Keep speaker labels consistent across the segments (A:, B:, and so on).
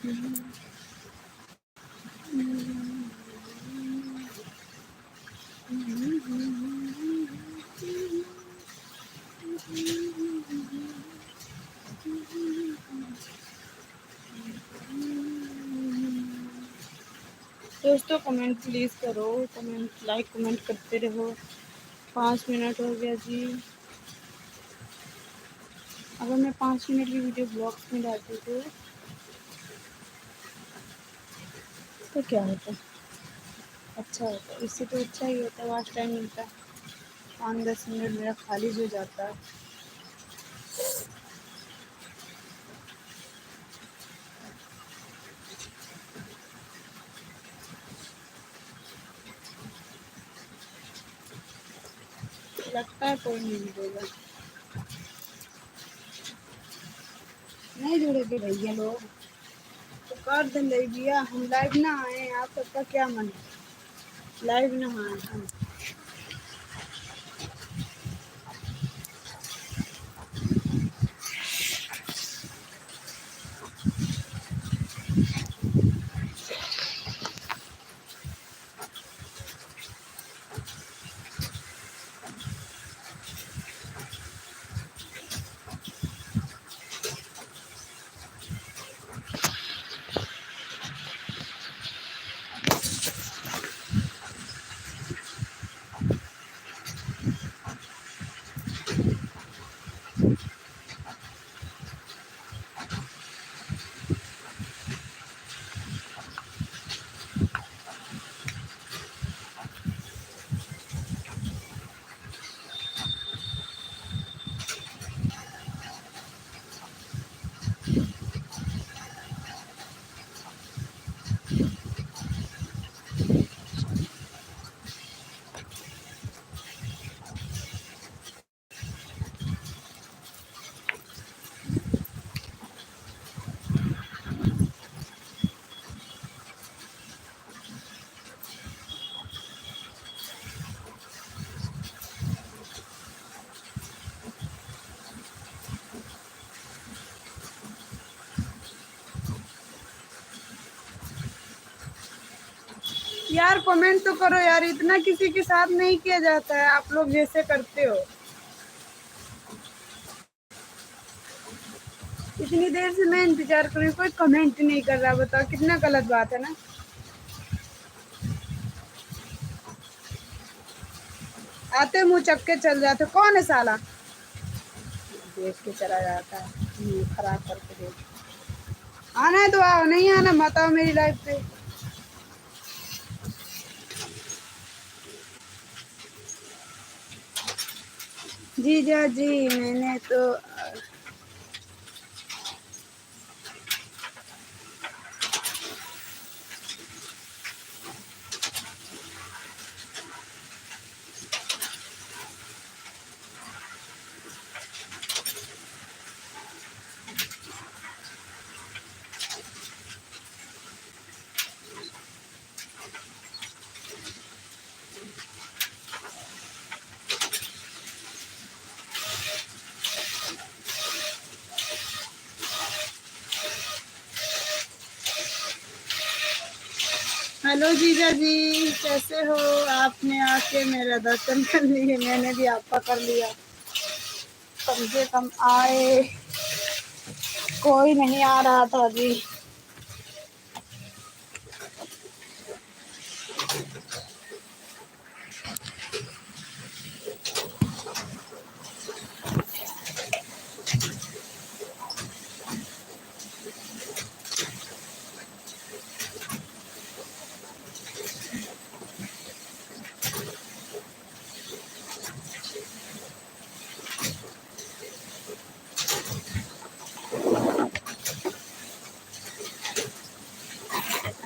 A: दोस्तों comment please करो, comment like comment करते रहो। 5 मिनट हो गया जी। अगर मैं 5 मिनट की वीडियो ब्लॉग्स में डालती तो क्या होता? अच्छा होता, इससे तो अच्छा ही होता, वाच टाइम मिलता। 5-10 मिनट मेरा खाली हो जाता। लगता है कोई नहीं मिलेगा। नहीं जुड़ेगे भैया लोग तो कर दें भैया। हम लाइव ना आए, आप सबका क्या मन है लाइव ना आए हम? यार कमेंट तो करो यार, इतना किसी के साथ नहीं किया जाता है आप लोग जैसे करते हो। इतनी देर से मैं इंतजार कर रही हूँ, कोई कमेंट नहीं कर रहा। बताओ कितना गलत बात है ना। आते मुंह चक के चल जाते, कौन है साला? देख के चला जाता है, मुंह खराब करके देख। आना है तो आओ, नहीं आना मत आओ मेरी लाइफ पे। जीजा जी मैंने तो हेलो जीजा जी कैसे हो? आपने आके मेरा दर्शन कर लिए, मैंने भी आपका कर लिया। कम से कम आए, कोई नहीं आ रहा था अभी।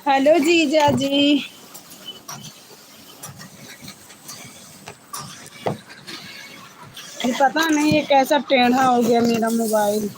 A: हेलो जीजा जी। पता नहीं ये कैसा टेढ़ा हो गया मेरा मोबाइल।